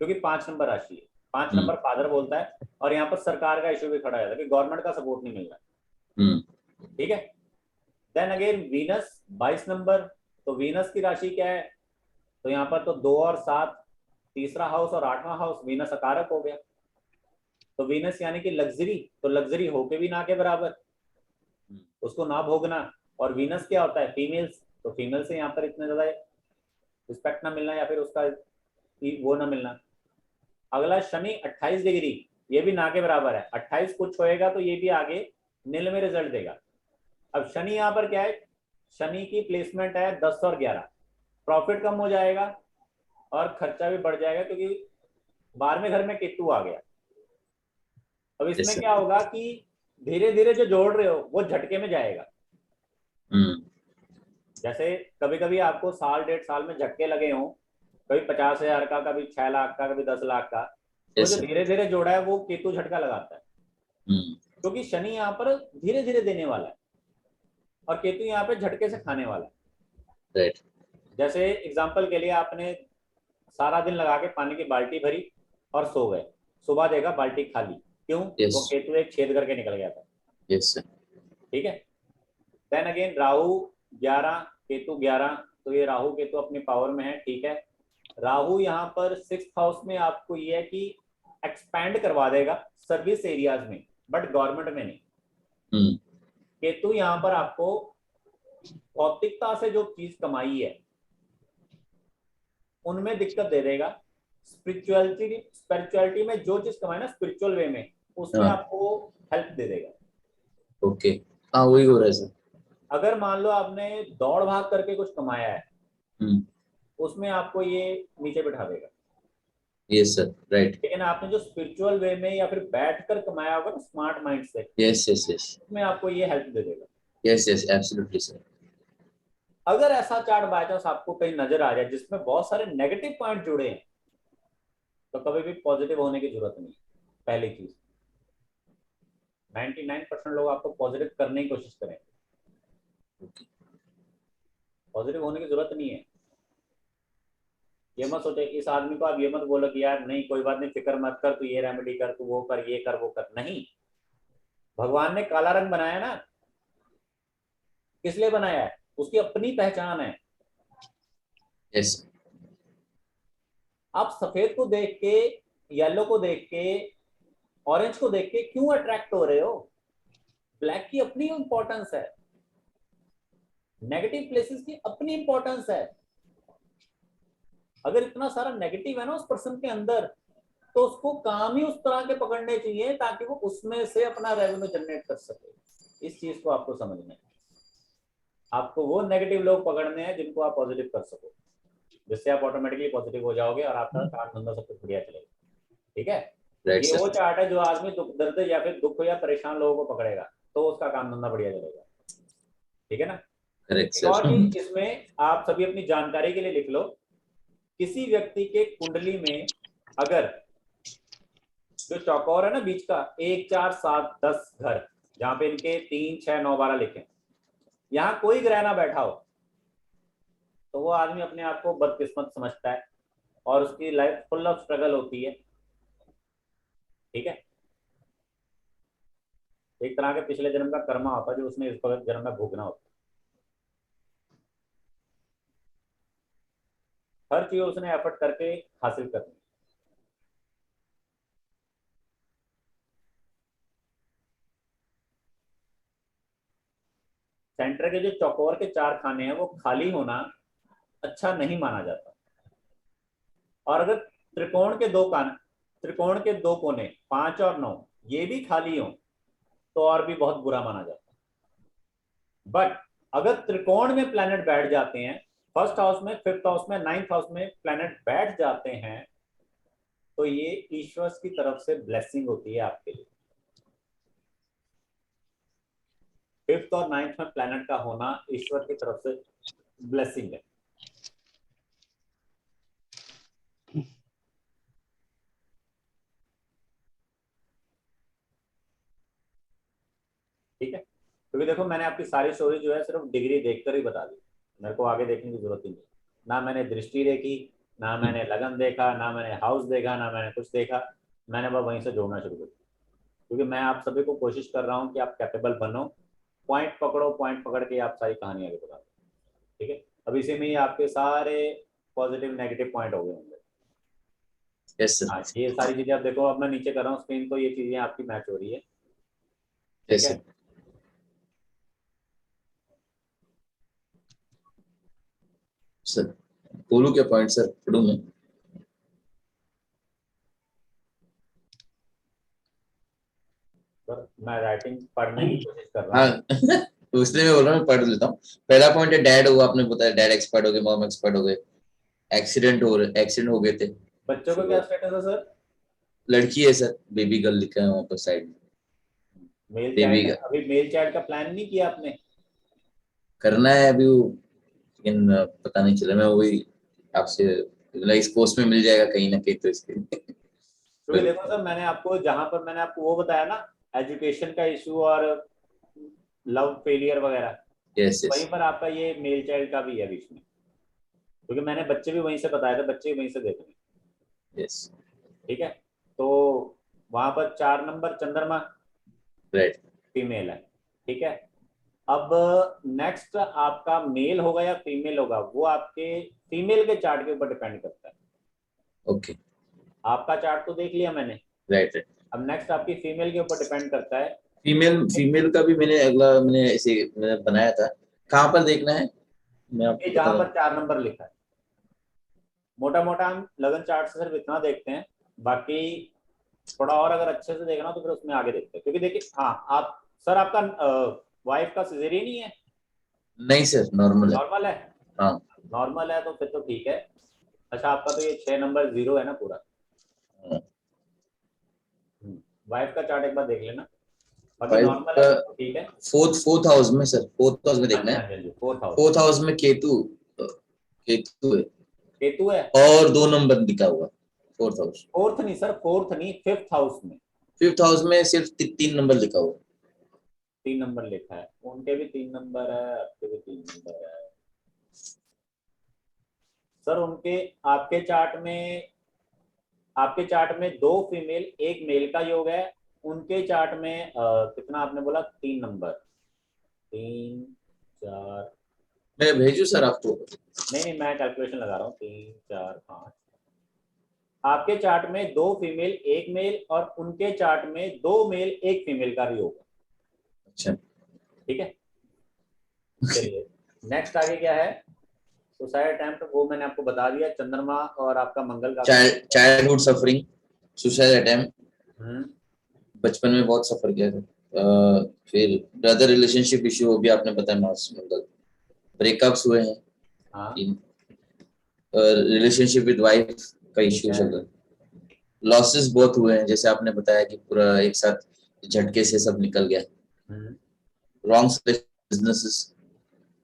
S1: क्योंकि 5 नंबर राशि है, 5 नंबर फादर बोलता है। और यहाँ पर सरकार का इशू भी खड़ा हो जाता है कि गवर्नमेंट का सपोर्ट नहीं मिल रहा। ठीक है, देन अगेन वीनस 22 नंबर। तो वीनस की राशि क्या है? तो यहाँ पर तो 2 और 7, तीसरा हाउस और 8वां हाउस, वीनस अकारक हो गया। तो वीनस यानी कि लग्जरी, तो लग्जरी होके भी ना के बराबर, उसको ना भोगना। और वीनस क्या होता है? फीमेल्स, तो फीमेल से यहाँ पर इतना ज्यादा रिस्पेक्ट ना मिलना या फिर उसका वो ना मिलना। अगला शनि 28 डिग्री, ये भी ना के बराबर है। 28 कुछ होएगा तो ये भी आगे नील में रिजल्ट देगा। अब शनि यहाँ पर क्या है? शनि की प्लेसमेंट है 10 और 11, प्रॉफिट कम हो जाएगा और खर्चा भी बढ़ जाएगा क्योंकि 12वें घर में केतु आ गया। अब
S3: Yes,
S1: इसमें
S3: sir.
S1: क्या होगा कि धीरे धीरे जो जोड़ रहे हो वो झटके में जाएगा। जैसे कभी कभी आपको साल 1.5 साल में झटके लगे हों, कभी 50,000 का, कभी 6 लाख का, कभी 10 लाख का, तो
S3: Yes,
S1: जो
S3: sir.
S1: धीरे धीरे जोड़ा है वो केतु झटका लगाता है,
S3: हम्म,
S1: क्योंकि शनि यहाँ पर धीरे धीरे देने वाला है और केतु यहाँ पे झटके से खाने वाला है।
S3: right.
S1: जैसे एग्जाम्पल के लिए आपने सारा दिन लगा के पानी की बाल्टी भरी और सो गए, सुबह देखा बाल्टी खाली, क्यों?
S3: Yes.
S1: वो केतु एक छेद करके निकल गया था।
S3: Yes, sir.
S1: ठीक है। देन अगेन राहु 11, केतु 11, तो ये राहु केतु अपनी पावर में है। ठीक है। राहु यहाँ पर 6th हाउस में आपको ये है कि एक्सपैंड करवा देगा सर्विस एरियाज में, बट गवर्नमेंट में नहीं। केतु यहाँ पर आपको भौतिकता से जो चीज कमाई है उनमें दिक्कत दे देगा। स्पिरिचुअलिटी में जो चीज कमाई ना स्पिरिचुअल वे में, उसमें
S3: हाँ,
S1: आपको हेल्प दे देगा।
S3: ओके, हाँ वही हो रहा है सर।
S1: अगर मान लो आपने दौड़ भाग करके कुछ कमाया है,
S3: हम्म,
S1: उसमें आपको ये नीचे बिठा देगा।
S3: Yes sir, right.
S1: लेकिन आपने जो स्पिरिचुअल वे में या फिर बैठ कर कमाया होगा ना स्मार्ट माइंड से,
S3: यस यस यस
S1: उसमें आपको ये हेल्प दे देगा।
S3: Yes yes, absolutely sir.
S1: अगर ऐसा चार्ट बाय चांस आपको कहीं नजर आ जाए जिसमें बहुत सारे नेगेटिव पॉइंट जुड़े हैं, तो कभी भी पॉजिटिव होने की जरूरत नहीं। पहली चीज, 99% लोग आपको पॉजिटिव करने की कोशिश करें, पॉजिटिव होने की जरूरत नहीं है। ये मत सोचे, इस आदमी को आप ये मत बोलो कि यार नहीं कोई बात नहीं, फिक्र मत कर, तू ये रेमेडी कर, तू वो कर, ये कर वो कर। नहीं, भगवान ने काला रंग बनाया ना, किस लिए बनाया है? उसकी अपनी पहचान है।
S3: यस,
S1: आप सफेद को देख के, येलो को देख के, ऑरेंज को देख के क्यों अट्रैक्ट हो रहे हो? ब्लैक की अपनी इंपॉर्टेंस है, नेगेटिव प्लेसेस की अपनी इंपॉर्टेंस है। अगर इतना सारा नेगेटिव है ना उस पर्सन के अंदर, तो उसको काम ही उस तरह के पकड़ने चाहिए ताकि वो उसमें से अपना रेवेन्यू जनरेट कर सके। इस चीज को आपको समझना है। आपको वो नेगेटिव लोग पकड़ने हैं जिनको आप पॉजिटिव कर सको, जिससे आप ऑटोमेटिकली पॉजिटिव हो जाओगे और आपका काम धंधा सब कुछ बढ़िया चलेगा। ठीक है।
S3: राइट
S1: ये वो
S3: सर।
S1: चार्ट है जो आदमी दुख दर्द या फिर दुख या परेशान लोगों को पकड़ेगा तो उसका काम धंधा बढ़िया चलेगा। ठीक है ना।
S3: करेक्ट
S1: एक और
S3: सर।
S1: चीज इसमें आप सभी अपनी जानकारी के लिए लिख लो, किसी व्यक्ति के कुंडली में अगर जो चौकोर है ना बीच का, 1 4 7 10 घर, जहां पे इनके 3 6 9 12 लिखे, यहाँ कोई ग्रह ना बैठा हो, तो वो आदमी अपने आप को बदकिस्मत समझता है और उसकी लाइफ फुल ऑफ स्ट्रगल होती है। ठीक है। एक तरह के पिछले जन्म का कर्मा होता है जो उसने इस जन्म में भोगना होता है। हर चीज उसने एफर्ट करके हासिल करनी। सेंटर के जो चौकोर के 4 खाने हैं वो खाली होना अच्छा नहीं माना जाता। और अगर त्रिकोण के 2 कोने 5 और 9 ये भी खाली हो तो और भी बहुत बुरा माना जाता है। बट अगर त्रिकोण में प्लैनेट बैठ जाते हैं, 1st हाउस में, 5th हाउस में, 9th हाउस में प्लैनेट बैठ जाते हैं, तो ये ईश्वर की तरफ से ब्लेसिंग होती है आपके लिए। 5th और 9th में प्लैनेट का होना ईश्वर की तरफ से ब्लेसिंग है। ठीक है। क्योंकि देखो मैंने आपकी सारी स्टोरी जो है सिर्फ डिग्री देखकर ही बता दी, मेरे को आगे देखने की जरूरत ही नहीं। ना मैंने दृष्टि देखी, ना मैंने लगन देखा, ना मैंने हाउस देखा, ना मैंने कुछ देखा। मैंने बस वहीं से जोड़ना शुरू कर दिया, क्योंकि मैं आप सभी को कोशिश कर रहा हूँ कि आप कैपेबल बनो। पॉइंट पकड़ो, पॉइंट पकड़ के आप सारी कहानी आगे बता दो। ठीक है। अब इसी में ही आपके सारे पॉजिटिव नेगेटिव पॉइंट हो गए होंगे।
S3: यस सर,
S1: हाँ, ये सारी चीजें आप देखो, अब मैं नीचे कर रहा हूँ स्क्रीन, तो ये चीजें आपकी मैच हो रही है, ठीक
S3: यस
S1: है।
S3: सर। सर बोलूं क्या पॉइंट सर, पढ़ूं मैं?
S1: पर मैं राइटिंग पढ़ने की कोशिश कर रहा
S3: हाँ
S1: हूँ।
S3: तो इसलिए मैं बोल रहा हूँ, पढ़ लेता हूँ। पहला पॉइंट है डैड हुआ, आपने बताया डैड एक्सपर्ट हो गए, मॉम एक्सपर्ट हो गए, एक्सीडेंट हो गए थे
S1: बच्चों का क्या
S3: शुरुआत।
S1: स्टेटस है सर?
S3: लड़की है सर, बेबी गर्ल लिखा है वहाँ पर साइड में।
S1: मेल
S3: बेबी
S1: चाइल्ड,
S3: गर्ल
S1: अभी मेल चाइल्ड का प्लान नहीं किया आपने?
S3: करना है अभी वो, लेकिन पता नहीं चला। मैं वही आपसे, मतलब इस कोर्स में मिल जाएगा कहीं ना कहीं तो इसके
S1: क्योंकि
S3: फिर।
S1: देखो सर, मैंने आपको जहां पर मैंने आपको वो बताया ना, एजुकेशन का इशू और लव फेलियर वगैरह,
S3: यस यस
S1: वहीं पर आपका ये मेल चाइल्ड का भी है बीच में, क्योंकि मैंने बच्चे भी वहीं से बताए थे, बच्चे भी वहीं से देख रहे हैं,
S3: यस।
S1: ठीक है। तो वहां पर 4 नंबर चंद्रमा
S3: राइट।
S1: फीमेल है, ठीक है। अब नेक्स्ट आपका मेल होगा या फीमेल होगा, वो आपके फीमेल के चार्ट के ऊपर डिपेंड करता है।
S3: ओके।
S1: आपका चार्ट तो देख लिया मैंने,
S3: राइट राइट।
S1: अब नेक्स्ट आपकी फीमेल के ऊपर डिपेंड करता है।
S3: फीमेल का भी मैंने अगला मैंने ऐसे मैंने बनाया था। कहाँ पर देखना है, मैं
S1: ये
S3: आपको बता
S1: जहां
S3: दूं।
S1: पर 4 नंबर लिखा है, मोटा मोटा हम लगन चार्ट से सिर्फ इतना देखते हैं, बाकी थोड़ा और अगर अच्छे से देखना हो तो फिर उसमें आगे देखते हैं, क्योंकि देखिए हाँ आप, सर आपका वाइफ का सिजेरियन ही है?
S3: नहीं सर, नॉर्मल है।
S1: नॉर्मल है?
S3: हाँ।
S1: नॉर्मल है तो फिर तो ठीक है। अच्छा, आपका तो ये 6 नंबर 0 है ना पूरा। वाइफ का चार्ट एक बार देख लेना, बाकी
S3: फाइव
S1: नॉर्मल है
S3: का
S1: फिर तो ठीक है।
S3: फोर्थ हाउस में सर, फोर्थ हाउस में
S1: हाँ
S3: देखना
S1: जी,
S3: है।
S1: हाँ जी, हाँ जी, 4th हाउस।
S3: फोर्थ हाउस में केतु, केतु है।
S1: केतु है?
S3: और 2 नंबर लिखा हुआ फोर्थ हाउस।
S1: फोर्थ नहीं सर, फोर्थ नहीं, 5th हाउस में।
S3: फिफ्थ हाउस में सिर्फ 3 नंबर लिखा हुआ।
S1: 3 नंबर लिखा है, उनके भी 3 नंबर है, आपके भी 3 नंबर है सर उनके। आपके चार्ट में, आपके चार्ट में 2 फीमेल 1 मेल का योग है। उनके चार्ट में कितना आपने बोला, 3 नंबर, 3 4,
S3: मैं भेजू सर आपको?
S1: नहीं नहीं, मैं कैलकुलेशन लगा रहा हूँ, 3 4 5। आपके चार्ट में 2 फीमेल 1 मेल, और उनके चार्ट में 2 मेल 1 फीमेल का योग है,
S3: अच्छा।
S1: ठीक है। चलिए, नेक्स्ट आगे क्या है? सुसाइड अटेम्प्ट, वो मैंने आपको बता दिया, चंद्रमा और आपका मंगल काफी अच्छा है।
S3: चाइल्डहुड सफरिंग, सुसाइड अटेम्प्ट,
S1: हम्म।
S3: बचपन में बहुत सफर किया था। फिर ब्रदर रिलेशनशिप इश्यू हो भी आपने बताया, मार्स मंगल। ब्रेकअप्स हुए हैं
S1: हाँ,
S3: 3। रिलेशनशिप विद वाइफ का
S1: ठीक
S3: इश्यू
S1: है।
S3: चल रहा है। लॉसेस बहुत हुए हैं, जैसे आपने बताया कि पूरा एक साथ झटके से सब निकल गया।
S1: हम्म।
S3: रॉन्ग बिजनेसेस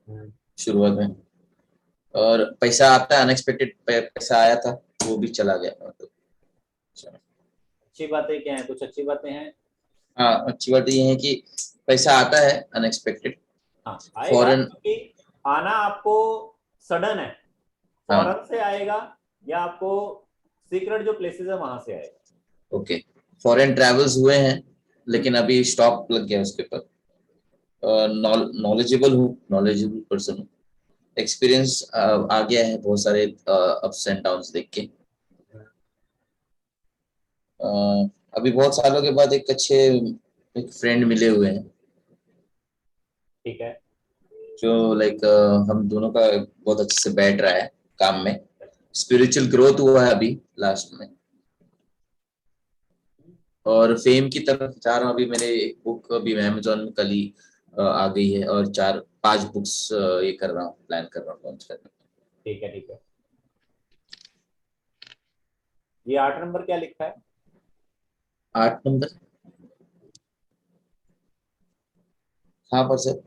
S1: हम्म।
S3: शुरुआत में। और पैसा आता है, अनएक्सपेक्टेड पैसा आया था, वो भी चला गया मतलब।
S1: अच्छी बातें क्या है, कुछ अच्छी बातें हैं?
S3: हाँ, अच्छी बात ये है कि पैसा आता है अनएक्सपेक्टेड,
S1: हाँ, आएगा,
S3: फॉरेन।
S1: क्योंकि आना आपको सडन है,
S3: हाँ।
S1: फॉरेन से आएगा या आपको सीक्रेट जो प्लेसेस है वहां से आएगा।
S3: ओके। फॉरेन ट्रैवल्स हुए हैं,
S1: हम्म।
S3: लेकिन अभी स्टॉप लग गया उसके ऊपर। नॉलेजेबल हूँ, नॉलेजेबल पर्सन हूँ। एक्सपीरियंस आ गया है बहुत सारे अप्स एंड डाउन्स देख के। अ, अभी बहुत सालों के बाद एक फ्रेंड मिले हुए हैं,
S1: ठीक है।
S3: जो लाइक हम दोनों का बहुत अच्छे से बैठ रहा है काम में। स्पिरिचुअल ग्रोथ हुआ है अभी लास्ट में। और फेम की तरफ जा रहा हूँ अभी। मेरे एक बुक अभी अमेजोन में कल ही आ गई है, और 4 5 बुक्स ये कर रहा हूँ, प्लान कर रहा हूँ लॉन्च करने का।
S1: ठीक है, ठीक है। ये 8 नंबर क्या लिखा है?
S3: 8 नंबर कहाँ पर सर?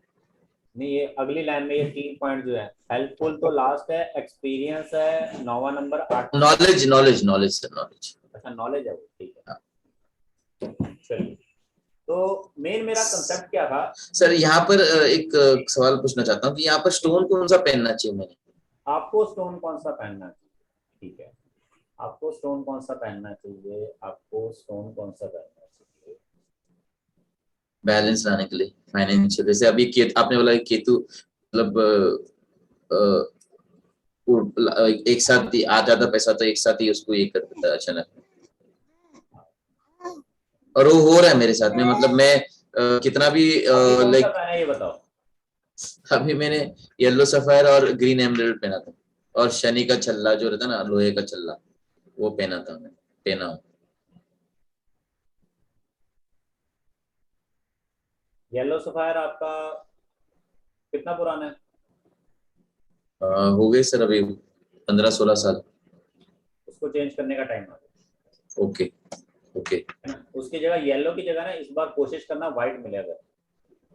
S1: नहीं, ये अगली लाइन में ये 3 पॉइंट जो है, हेल्पफुल तो लास्ट है, एक्सपीरियंस है 9वां number, 8 number.
S3: Knowledge knowledge knowledge sir, knowledge.
S1: अच्छा, नॉलेज है वो, ठीक है। चलिए, तो मेन मेरा कंसेप्ट क्या था?
S3: सर यहाँ पर एक सवाल पूछना चाहता हूँ कि यहाँ पर स्टोन कौन सा पहनना चाहिए मैंने?
S1: आपको स्टोन कौन सा पहनना चाहिए, ठीक है। आपको स्टोन कौन सा पहनना चाहिए, आपको स्टोन कौन सा पहनना चाहिए?
S3: बैलेंस लाने के लिए फाइनेंशियल, जैसे अभी आपने बोला कि केतु मतलब एक साथ आ जाता पैसा तो एक साथ ही उसको ये कर देता अचानक। और वो हो रहा है मेरे साथ में, मतलब मैं कितना भी
S1: अभी कौन सा
S3: लाइक
S1: पहना है ये बताओ।
S3: अभी मैंने येलो सफायर और ग्रीन एमराल्ड पहना था, और शनि का छल्ला जो रहता ना, लोहे का छल्ला, वो पहना था, मैं पहना हूँ।
S1: येलो सफायर आपका कितना पुराना है?
S3: हो गए सर अभी 15-16 साल।
S1: उसको चेंज करने का टाइम आ गया,
S3: ओके ओके
S1: है ना। उसकी जगह येलो की जगह ना इस बार कोशिश करना व्हाइट मिले अगर,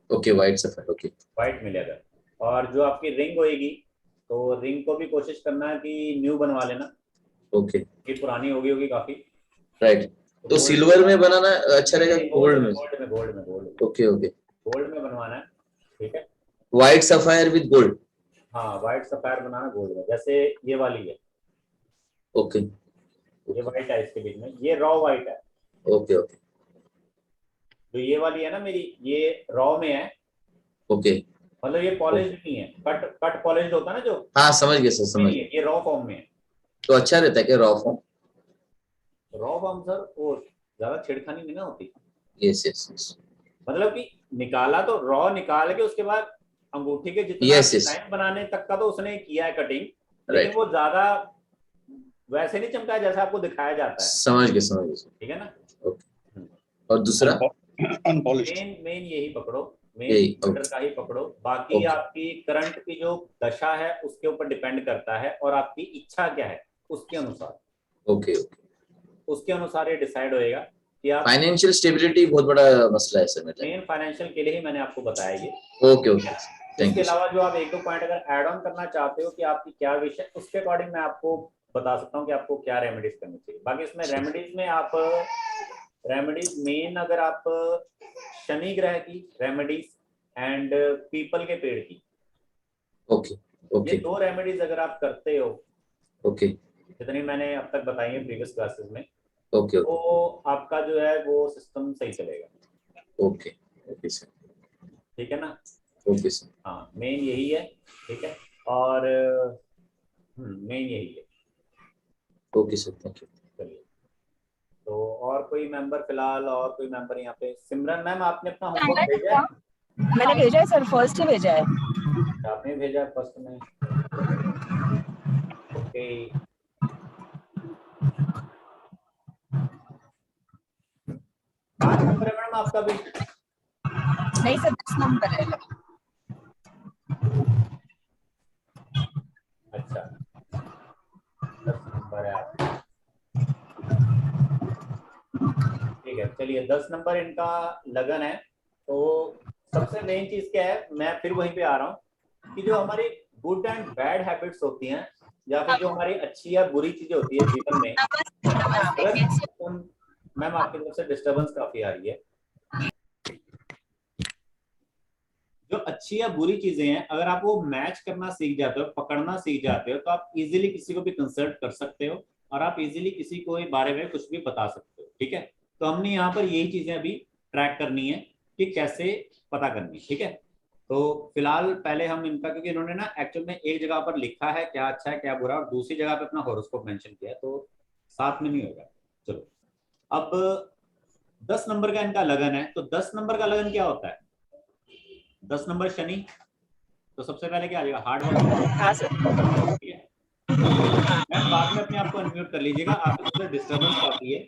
S3: okay, white sapphire, okay
S1: white मिले अगर। और जो आपकी रिंग होएगी तो रिंग को भी कोशिश करना है कि न्यू बनवा लेना,
S3: ओके,
S1: ये पुरानी होगी होगी काफी।
S3: राइट। तो
S1: गोल्ड
S3: सिल्वर में बनाना अच्छा रहेगा,
S1: नहीं, गोल्ड
S3: गोल्ड
S1: में
S3: में?
S1: गोल्ड में गोल्ड में गोल्ड में
S3: ओके ओके,
S1: गोल्ड में बनवाना है, ठीक है।
S3: White sapphire with gold.
S1: हाँ, व्हाइट सफायर बनाना गोल्ड में, जैसे ये वाली है,
S3: ओके
S1: ये
S3: ओके
S1: व्हाइट है, इसके बीच में ये रॉ व्हाइट है।
S3: ओके ओके
S1: जो ये वाली है ना मेरी, ये रॉ में है,
S3: ओके,
S1: मतलब ये पॉलिश नहीं है, कट कट पॉलिश होता है ना जो,
S3: हाँ समझ गया सर,
S1: ये
S3: समझ
S1: नहीं
S3: गया।
S1: है, ये रॉ फॉर्म में है।
S3: तो अच्छा रहता है क्या raw form?
S1: Raw form sir वो ज्यादा छेड़खानी नहीं ना होती,
S3: यस यस यस
S1: मतलब कि निकाला तो रॉ निकाल के उसके बाद अंगूठी के जितना
S3: यस यस,
S1: डिजाइन बनाने तक का तो उसने किया है कटिंग, लेकिन
S3: राइट,
S1: वो ज्यादा वैसे नहीं चमका जैसा आपको दिखाया जाता है,
S3: समझ गया सर।
S1: ठीक है ना।
S3: ओके, और दूसरा?
S4: अनपॉलिश्ड।
S1: मेन मेन यही पकड़ो, मेन
S3: यही,
S1: इंडिकेटर
S3: ओके
S1: का ही पकड़ो, बाकी
S3: ओके
S1: आपकी करंट की जो दशा है उसके ऊपर डिपेंड करता है, और आपकी इच्छा क्या है उसके अनुसार,
S3: ओके ओके।
S1: उसके अनुसार ये डिसाइड होएगा कि आप।
S3: फाइनेंशियल स्टेबिलिटी बहुत बड़ा मसला है सर मेरे
S1: मेन फाइनेंशियल के लिए ही मैंने आपको बताया ये।
S3: लिए। ओके ओके, थैंक
S1: उसके
S3: यू सर।
S1: अलावा जो आप एक दो पॉइंट अगर ऐड ऑन करना चाहते हो कि आपकी क्या विषय, उसके अकॉर्डिंग मैं आपको बता सकता हूँ कि आपको क्या रेमेडीज करनी चाहिए। बाकी इसमें रेमेडीज में आप रेमेडीज मेन अगर आप शनि ग्रह की रेमेडीज एंड पीपल के पेड़ की,
S3: ओके
S1: ये
S3: ओके
S1: दो रेमेडीज अगर आप करते हो,
S3: ओके
S1: जितनी मैंने अब तक बताई है प्रीवियस क्लासेस में,
S3: ओके
S1: तो आपका जो है वो सिस्टम सही चलेगा,
S3: ओके ओके सर,
S1: ठीक है ना।
S3: ओके सर,
S1: हाँ, मेन यही है, ठीक है। और मेन यही है।
S3: Okay sir, thank you.
S1: चलिए, तो और कोई मेंबर फिलहाल, और कोई मेंबर यहाँ पे? सिमरन मैम, आपने अपना होमवर्क भेजा है?
S2: मैंने भेजा है सर, फर्स्ट ही भेजा है।
S1: आपने भेजा है फर्स्ट में, ओके। 5 नंबर है मैडम आपका भी?
S2: नहीं सर, 10 नंबर है।
S1: अच्छा, 10 नंबर है आपका, ठीक है। चलिए, 10 नंबर इनका लगन है। तो सबसे मेन चीज क्या है, मैं फिर वहीं पे आ रहा हूँ कि जो हमारी गुड एंड बैड हैबिट्स होती हैं, या फिर जो हमारी अच्छी या बुरी चीजें होती है जीवन में, अगर उन, मैम आपकी तरफ से डिस्टरबेंस काफी आ रही है। जो अच्छी या बुरी चीजें हैं, अगर आप वो मैच करना सीख जाते हो, पकड़ना सीख जाते हो, तो आप इजीली किसी को भी कंसल्ट कर सकते हो, और आप इजीली किसी को बारे में कुछ भी बता सकते हो, ठीक है। तो हमने यहाँ पर यही चीजें अभी ट्रैक करनी है कि कैसे पता करनी, ठीक है। तो फिलहाल पहले हम इनका, क्योंकि इन्होंने ना एक्चुअल में एक जगह पर लिखा है क्या अच्छा है क्या बुरा, और दूसरी जगह पे अपना हॉरोस्कोप मेंशन किया है, तो साथ में नहीं होगा। चलो, अब 10 नंबर का इनका लगन है, तो 10 नंबर का लगन क्या होता है? 10 नंबर शनि, तो सबसे पहले क्या आ जाएगा? हार्ड वर्क,
S2: हाँ सर।
S1: ठीक है। मैम बाद में अपने आप को अनम्यूट कर लीजिएगा, आपकी तरफ से डिस्टर्बेंस काफी है,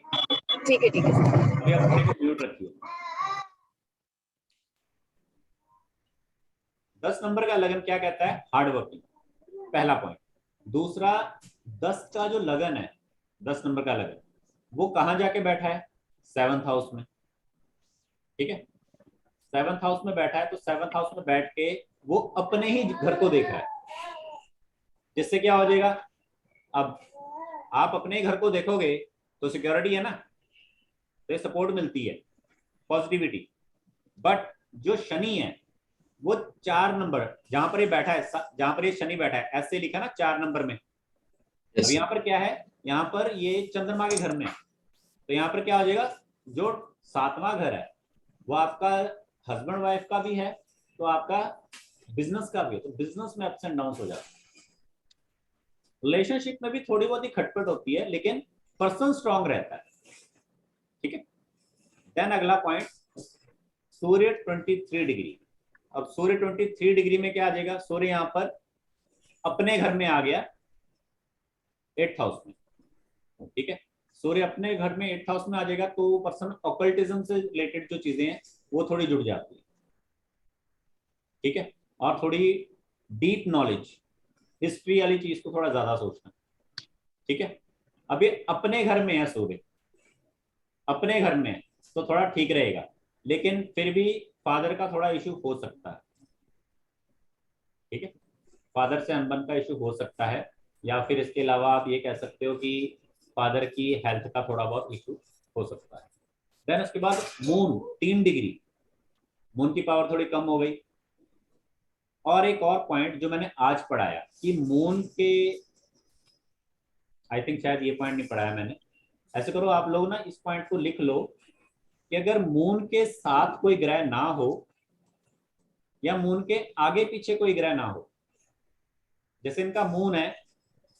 S2: ठीक है सर।
S1: अभी आप अपने को म्यूट रखिए। 10 नंबर का लगन क्या कहता है? हार्ड वर्किंग, पहला पॉइंट। दूसरा, 10 का जो लगन है, 10 नंबर का लगन, वो कहां जाके बैठा है? 7th हाउस में, ठीक है। 7th हाउस में बैठा है, तो 7th हाउस में बैठ के वो अपने ही घर को देख रहा है, जिससे क्या हो जाएगा? अब आप अपने घर को देखोगे तो सिक्योरिटी है ना, तो सपोर्ट मिलती है, पॉजिटिविटी। बट जो शनि है, वो 4 नंबर जहां पर ये बैठा है, जहां पर ये शनि बैठा है, ऐसे लिखा ना 4 नंबर में। अब
S3: यस
S1: यहाँ पर क्या है? यहाँ पर ये चंद्रमा के घर में है, तो यहाँ पर क्या हो जाएगा? जो 7वां घर है वो आपका हस्बैंड वाइफ का भी है, तो आपका बिजनेस का भी है, तो बिजनेस में अप्स एंड डाउन हो जाता है। रिलेशनशिप में भी थोड़ी बहुत ही खटपट होती है, लेकिन पर्सन स्ट्रांग रहता है। ठीक है। देन अगला पॉइंट, सूर्य 23 डिग्री। अब सूर्य 23 डिग्री में क्या आ जाएगा? सूर्य यहाँ पर अपने घर में आ गया 8th हाउस में। ठीक है, सूर्य अपने घर में 8th हाउस में आ जाएगा, तो पर्सन ऑकल्टिज्म से रिलेटेड जो चीजें हैं वो थोड़ी जुड़ जाती है। ठीक है, और थोड़ी डीप नॉलेज, हिस्ट्री वाली चीज को थोड़ा ज्यादा सोचना। ठीक है, अभी अपने घर में है सूर्य, अपने घर में है तो थोड़ा ठीक रहेगा, लेकिन फिर भी फादर का थोड़ा इशू हो सकता है। ठीक है, फादर से अनबन का इशू हो सकता है, या फिर इसके अलावा आप ये कह सकते हो कि फादर की हेल्थ का थोड़ा बहुत इशू हो सकता है। देन उसके बाद मून 3 डिग्री, मून की पावर थोड़ी कम हो गई। और एक और पॉइंट जो मैंने आज पढ़ाया कि मून के, आई थिंक शायद ये पॉइंट नहीं पढ़ाया मैंने। ऐसे करो आप लोग ना, इस पॉइंट को लिख लो कि अगर मून के साथ कोई ग्रह ना हो या मून के आगे पीछे कोई ग्रह ना हो, जैसे इनका मून है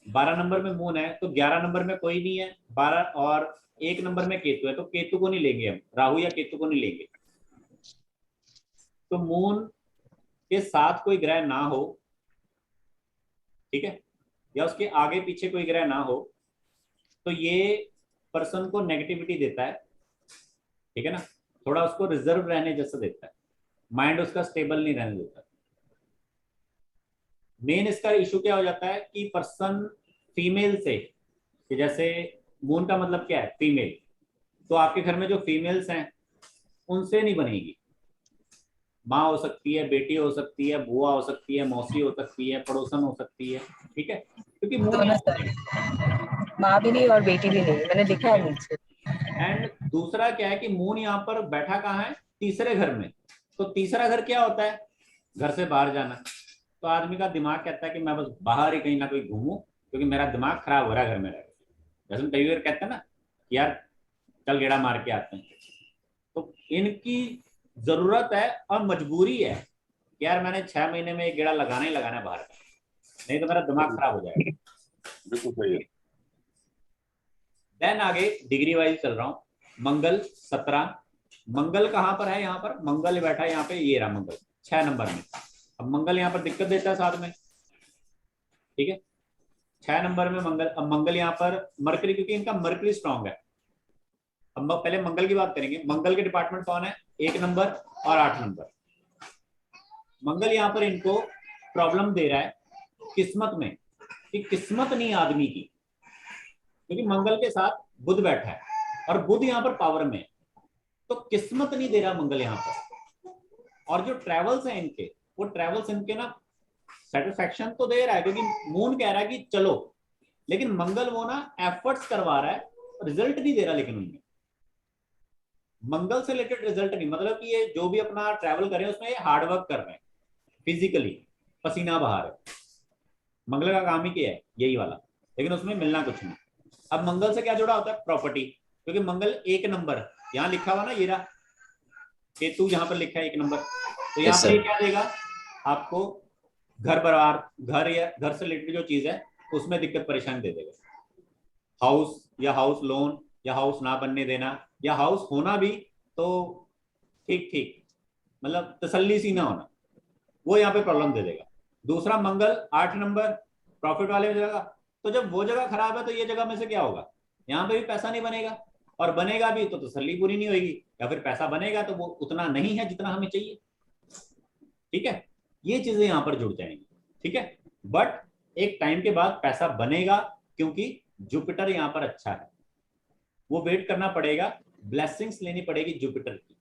S1: 12 नंबर में मून है, तो 11 नंबर में कोई नहीं है, 12 और 1 नंबर में केतु है, तो केतु को नहीं लेंगे हम, राहु या केतु को नहीं लेंगे। तो मून के साथ कोई ग्रह ना हो, ठीक है, या उसके आगे पीछे कोई ग्रह ना हो, तो ये पर्सन को नेगेटिविटी देता है। ठीक है ना, थोड़ा उसको रिजर्व रहने जैसा देता है, माइंड उसका स्टेबल नहीं रहने देता। मेन इसका इशू क्या हो जाता है कि पर्सन फीमेल से, कि जैसे मून का मतलब क्या है? फीमेल, तो आपके घर में जो फीमेल्स हैं उनसे नहीं बनेगी। माँ हो सकती है, बेटी हो सकती है, बुआ हो सकती है, मौसी हो सकती है, पड़ोसन हो सकती है। ठीक है, क्योंकि मून,
S4: दोनों सर, माँ भी नहीं और बेटी भी नहीं, मैंने लिखा है नीचे।
S1: एंड दूसरा क्या है कि मून यहाँ पर बैठा कहाँ है? तीसरे घर में। तो तीसरा घर क्या होता है? घर से बाहर जाना। तो आदमी का दिमाग कहता है कि मैं बस बाहर ही कहीं ना कहीं घूमूं, क्योंकि मेरा दिमाग खराब हो रहा है घर में रह के। जैसे कई बार कहते हैं ना कि यार चल गेड़ा मार के आते हैं, तो इनकी जरूरत है और मजबूरी है कि यार मैंने 6 महीने में एक गेड़ा लगाना ही लगाना है बाहर का, नहीं तो मेरा दिमाग खराब हो जाएगा।
S5: बिल्कुल सही है।
S1: देन आगे डिग्री वाइज चल रहा हूँ। मंगल 17, मंगल कहाँ पर है? यहाँ पर मंगल बैठा है, यहाँ पे ये रहा मंगल 6 नंबर में। अब मंगल यहाँ पर दिक्कत देता है साथ में। ठीक है, 6 नंबर में मंगल। अब मंगल यहाँ पर मरकरी, क्योंकि इनका मरकरी स्ट्रांग है। अब पहले मंगल की बात करेंगे। मंगल के डिपार्टमेंट कौन है? 1 नंबर और 8 नंबर। मंगल यहाँ पर इनको प्रॉब्लम दे रहा है किस्मत में, कि किस्मत नहीं आदमी की, क्योंकि मंगल के साथ बुध बैठा है और बुध यहाँ पर पावर में है, तो किस्मत नहीं दे रहा मंगल यहाँ पर। और जो ट्रेवल्स हैं इनके, वो ट्रेवल्स इनके ना सेटिस्फैक्शन तो दे रहा है, क्योंकि मून कह रहा है कि चलो, लेकिन मंगल वो ना एफर्ट्स करवा रहा है, रिजल्ट नहीं दे रहा। लेकिन उनमें मंगल से रिलेटेड रिजल्ट नहीं, मतलब कि ये जो भी अपना ट्रैवल कर रहे हैं उसमें ये हार्डवर्क कर रहे हैं, फिजिकली पसीना बहा रहे हैं। मंगल का काम ही क्या है? यही वाला, लेकिन उसमें मिलना कुछ नहीं। अब मंगल से क्या जुड़ा होता है? प्रॉपर्टी, क्योंकि मंगल 1 नंबर यहाँ लिखा हुआ ना, ये रहा केतु यहाँ पर लिखा है 1 नंबर, तो यहाँ पर क्या देगा आपको? घर परिवार, घर या घर से रिलेटेड जो चीज है उसमें दिक्कत परेशानी दे देगा। हाउस या हाउस लोन या हाउस ना बनने देना, या हाउस होना भी तो ठीक ठीक, मतलब तसल्ली सी ना होना, वो यहाँ पे प्रॉब्लम दे देगा। दूसरा मंगल 8 नंबर प्रॉफिट वाले जगह, तो जब वो जगह खराब है तो ये जगह में से क्या होगा? यहाँ पे भी पैसा नहीं बनेगा, और बनेगा भी तो तसल्ली पूरी नहीं होगी, या फिर पैसा बनेगा तो वो उतना नहीं है जितना हमें चाहिए। ठीक है, ये चीजें यहाँ पर जुड़ जाएंगी। ठीक है, बट एक टाइम के बाद पैसा बनेगा, क्योंकि जुपिटर यहाँ पर अच्छा है। वो वेट करना पड़ेगा, ब्लेसिंग्स लेनी पड़ेगी जुपिटर की,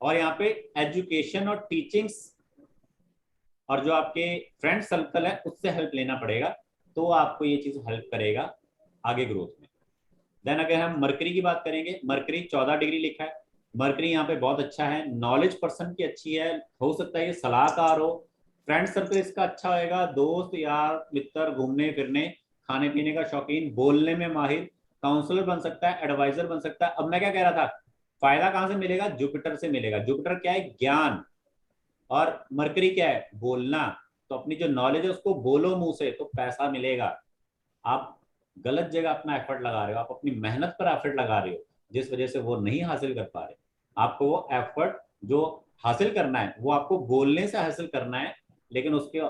S1: और यहाँ पे एजुकेशन और टीचिंग्स और जो आपके फ्रेंड सर्कल है उससे हेल्प लेना पड़ेगा, तो आपको ये चीज हेल्प करेगा आगे ग्रोथ में। देन अगर हम मरकरी की बात करेंगे, मरकरी 14 डिग्री लिखा है। मरकरी यहाँ पे बहुत अच्छा है, नॉलेज पर्सन की अच्छी है, हो सकता है ये सलाहकार हो, फ्रेंड सर्कल इसका अच्छा होगा, दोस्त यार मित्र, घूमने फिरने खाने पीने का शौकीन, बोलने में माहिर, काउंसलर बन सकता है, एडवाइजर बन सकता है। अब मैं क्या कह रहा था, फायदा कहां से मिलेगा? जुपिटर से मिलेगा। जुपिटर क्या है? ज्ञान, और मरकरी क्या है? बोलना। तो अपनी जो नॉलेज है उसको बोलो मुंह से, तो पैसा मिलेगा। आप गलत जगह अपना एफर्ट लगा रहे हो, आप अपनी मेहनत पर एफर्ट लगा रहे हो, जिस वजह से वो नहीं हासिल कर पा रहे। आपको वो एफर्ट जो हासिल करना है वो आपको बोलने से हासिल करना है, लेकिन उसके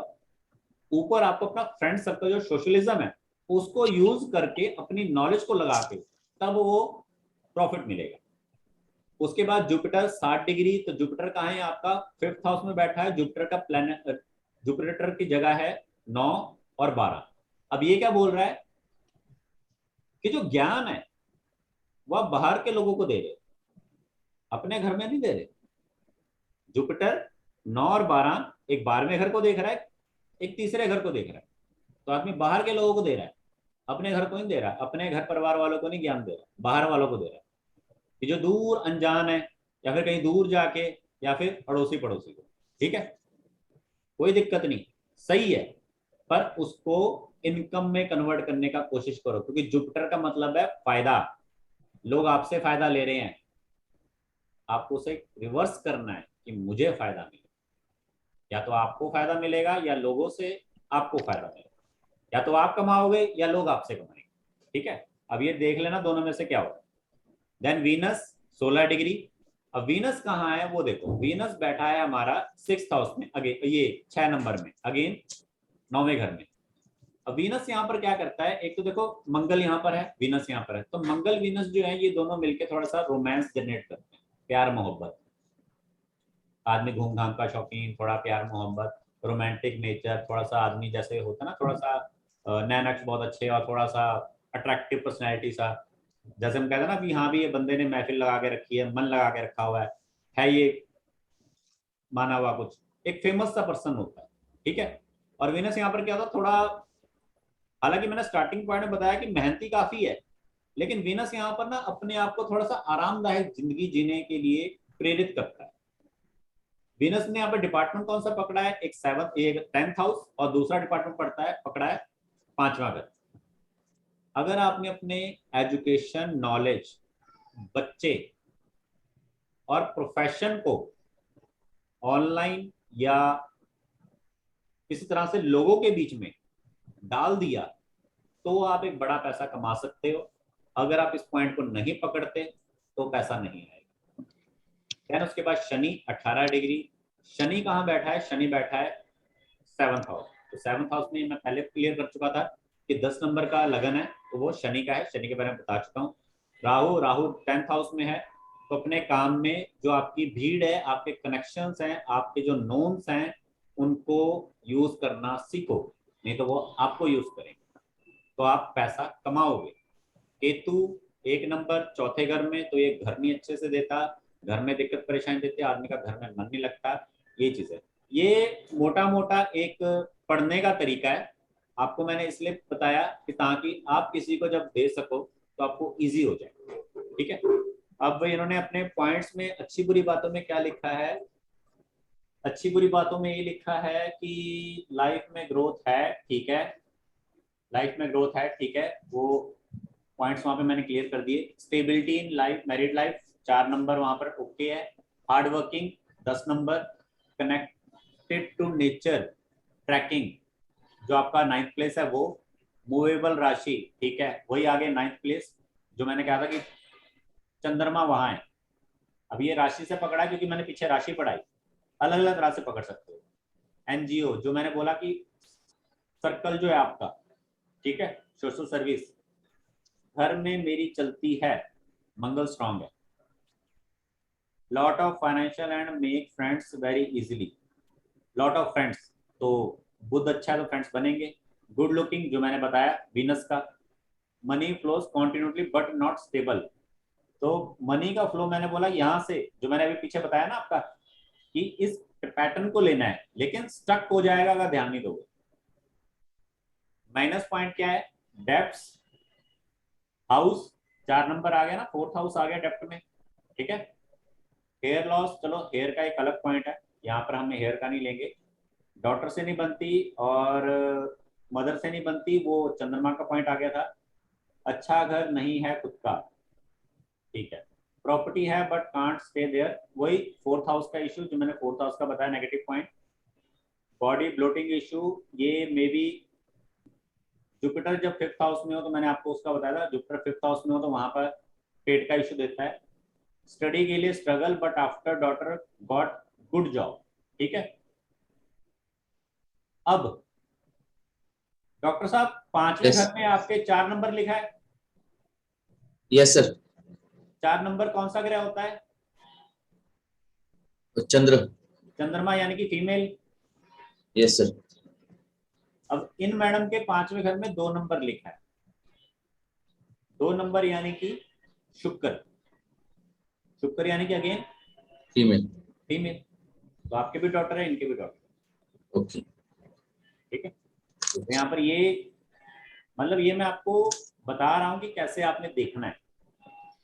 S1: ऊपर आपको अपना फ्रेंड सर्कल जो सोशलिज्म है उसको यूज करके अपनी नॉलेज को लगा के तब वो प्रॉफिट मिलेगा। उसके बाद जुपिटर 60 डिग्री, तो जुपिटर कहाँ है आपका 5th हाउस में बैठा है। जुपिटर का प्लैनेट, जुपिटर की जगह है 9 और 12। अब ये क्या बोल रहा है कि जो ज्ञान है वो आप बाहर के लोगों को दे रहे, अपने घर में नहीं दे रहे। जुपिटर 9 और 12 एक 12वें घर को देख रहा है, एक तीसरे घर को देख रहा है। तो आदमी बाहर के लोगों को दे रहा है, अपने घर को नहीं दे रहा, अपने घर परिवार वालों को नहीं ज्ञान दे रहा, बाहर वालों को दे रहा है कि जो दूर अनजान है या फिर कहीं दूर जाके या फिर अड़ोसी पड़ोसी को। ठीक है, कोई दिक्कत नहीं, सही है, पर उसको इनकम में कन्वर्ट करने का कोशिश करो, क्योंकि जुपिटर का मतलब है फायदा। लोग आपसे फायदा ले रहे हैं, आपको उसे रिवर्स करना है कि मुझे फायदा मिले। या तो आपको फायदा मिलेगा या लोगों से आपको फायदा मिलेगा, या तो आप कमाओगे या लोग आपसे कमाएंगे। ठीक है, अब ये देख लेना दोनों में से क्या होगा। Then Venus 16 degree. अब वीनस कहाँ है वो देखो, वीनस बैठा है हमारा 6th हाउस में, अगेन ये 6 नंबर में, अगेन 9वें घर में। अब वीनस यहाँ पर क्या करता है, एक तो देखो मंगल यहाँ पर है, वीनस यहाँ पर है, तो मंगल वीनस जो है ये दोनों मिलकर थोड़ा सा रोमांस जनरेट करते हैं, प्यार मोहब्बत। आदमी घूम घाम का शौकीन, थोड़ा प्यार मोहब्बत, रोमांटिक नेचर, थोड़ा सा आदमी जैसे होता है ना, थोड़ा सा नैनक्स बहुत अच्छे और थोड़ा सा अट्रैक्टिव पर्सनैलिटी सा, जैसे हम कहते हैं ना कि हाँ भी ये बंदे ने महफिल लगा के रखी है, मन लगा के रखा हुआ है ये माना हुआ कुछ, एक फेमस सा पर्सन होता है। ठीक है, और वीनस यहाँ पर क्या होता है थोड़ा, हालांकि मैंने स्टार्टिंग पॉइंट में बताया कि मेहनती काफी है, लेकिन वीनस यहाँ पर ना अपने आप को थोड़ा सा आरामदायक जिंदगी जीने के लिए प्रेरित करता है। वीनस ने यहाँ पर डिपार्टमेंट कौन सा पकड़ा है, एक 10th हाउस, और दूसरा डिपार्टमेंट पकड़ा है 5वां घर। अगर आपने अपने एजुकेशन, नॉलेज, बच्चे और प्रोफेशन को ऑनलाइन या किसी तरह से लोगों के बीच में डाल दिया तो आप एक बड़ा पैसा कमा सकते हो। अगर आप इस पॉइंट को नहीं पकड़ते तो पैसा नहीं आएगा। देन उसके बाद शनि 18 डिग्री। शनि कहाँ बैठा है, शनि बैठा है 7th हाउस। तो 7th हाउस में मैं पहले क्लियर कर चुका था कि 10 नंबर का लगन है, तो वो शनि का है, शनि के बारे में बता चुका हूँ। राहु 10th हाउस में है, तो अपने काम में जो आपकी भीड़ है, आपके कनेक्शंस हैं, आपके जो नोन्स हैं, उनको यूज करना सीखो, नहीं तो वो आपको यूज करेंगे, तो आप पैसा कमाओगे। केतु 1 नंबर 4थे घर में, तो ये घर नहीं अच्छे से देता, घर में दिक्कत परेशानी देते, आदमी का घर में मन नहीं लगता, ये चीज है। ये मोटा मोटा एक पढ़ने का तरीका है, आपको मैंने इसलिए बताया कि ताकि आप किसी को जब दे सको तो आपको इजी हो जाए। ठीक है, अब इन्होंने अपने पॉइंट्स में अच्छी बुरी बातों में क्या लिखा है, अच्छी बुरी बातों में ये लिखा है कि लाइफ में ग्रोथ है, ठीक है, लाइफ में ग्रोथ है, ठीक है, वो पॉइंट्स वहां पे मैंने क्लियर कर दिए। Stability in life, married life 4 number वहां पर ओके है। Hard working 10 number. Connected to nature, trekking जो आपका 9th प्लेस है वो। मूवेबल राशि, ठीक है, वही आगे 9th प्लेस, जो मैंने कहा था कि चंद्रमा वहां है। अब ये राशि से पकड़ा है क्योंकि मैंने पीछे राशि पढ़ाई, अलग अलग तरह से पकड़ सकते हो। एनजीओ जो मैंने बोला कि सर्कल जो है आपका, ठीक है, सोशल सर्विस। घर में मेरी चलती है, मंगल स्ट्रांग है। Lot of financial and make friends very easily, lot of friends, तो बुध अच्छा है तो फ्रेंड्स बनेंगे। गुड लुकिंग जो मैंने बताया वीनस का। Money flows continuously but not stable, तो मनी का फ्लो मैंने बोला यहाँ से, जो मैंने अभी पीछे बताया ना आपका कि इस पैटर्न को लेना है, लेकिन स्टक हो जाएगा अगर ध्यान नहीं दोगे। माइनस पॉइंट क्या है, डेप्स हाउस 4 नंबर आ गया ना, 4th हाउस आ गया डेप्ट में। ठीक है, हेयर लॉस, चलो हेयर का एक अलग पॉइंट है, यहाँ पर हम हेयर का नहीं लेंगे। डॉटर से नहीं बनती और मदर से नहीं बनती, वो चंद्रमा का पॉइंट आ गया था। अच्छा घर नहीं है खुद का, ठीक है। प्रॉपर्टी है बट कांट स्टे देयर, वही 4th हाउस का इशू जो मैंने 4th हाउस का बताया, negative point. Body bloating issue, ये मे बी जुपिटर जब 5th हाउस में हो तो मैंने आपको उसका बताया था, जुपिटर 5th हाउस में हो तो वहां पर पेट का इश्यू देता है। स्टडी के लिए struggle but after daughter got good job. ठीक है, अब डॉक्टर साहब 5वें
S3: Yes.
S1: घर में आपके 4 नंबर लिखा है।
S3: Yes sir.
S1: 4 नंबर कौन सा ग्रह होता है?
S3: चंद्र।
S1: चंद्रमा, यानी कि फीमेल।
S3: Yes sir.
S1: अब इन मैडम के 5वें घर में 2 नंबर लिखा है। 2 नंबर यानी कि शुक्र। शुक्र यानी कि अगेन
S3: फीमेल।
S1: फीमेल। तो आपके भी डॉटर है, इनके भी डॉटर।
S3: ओके।
S1: ठीक है, तो यहाँ पर ये मतलब ये मैं आपको बता रहा हूँ कि कैसे आपने देखना है।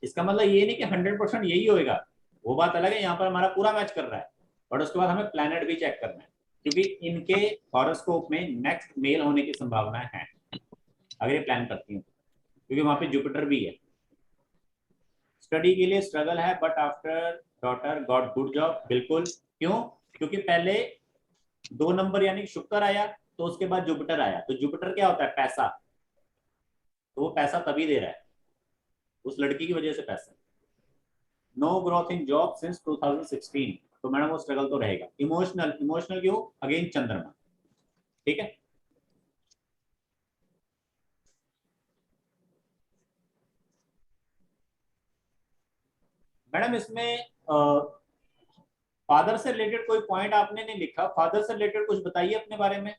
S1: इसका मतलब ये नहीं कि 100% यही होएगा, वो बात अलग है। यहाँ पर हमारा पूरा मैच कर रहा है, और उसके बाद हमें प्लैनेट भी चेक करना है, क्योंकि इनके हॉरोस्कोप में नेक्स्ट मेल होने की संभावना है अगर ये प्लान करती हूँ, क्योंकि वहां पे जुपिटर भी है। स्टडी के लिए स्ट्रगल है but after daughter got good job. बिल्कुल, क्यों? क्योंकि पहले 2 नंबर यानी शुक्र आया, तो उसके बाद जुपिटर आया। तो जुपिटर क्या होता है? पैसा। तो वो पैसा तभी दे रहा है, उस लड़की की वजह से पैसा। No growth in job since 2016। तो मैडम वो स्ट्रगल तो रहेगा। इमोशनल, इमोशनल क्यों? अगेन चंद्रमा। ठीक है, मैडम इसमें फादर से रिलेटेड कोई पॉइंट आपने नहीं लिखा। फादर से रिलेटेड कुछ बताइए अपने बारे में,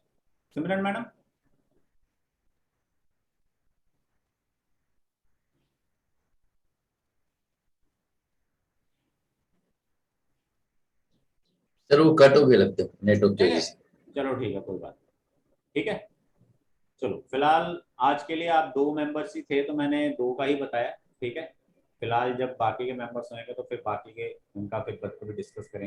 S1: सिमरन मैडम।
S3: सर वो कट हो गए लगते हैं नेटवर्क की
S1: ठीक
S3: वजह
S1: है,
S3: से।
S1: चलो ठीक है, कोई बात नहीं। ठीक है, चलो फिलहाल आज के लिए आप 2 मेंबर्स ही थे तो मैंने 2 का ही बताया। ठीक है, फिलहाल जब बाकी के मेंबर्स होंगे तो फिर बाकी के उनका फिर भी डिस्कस करेंगे।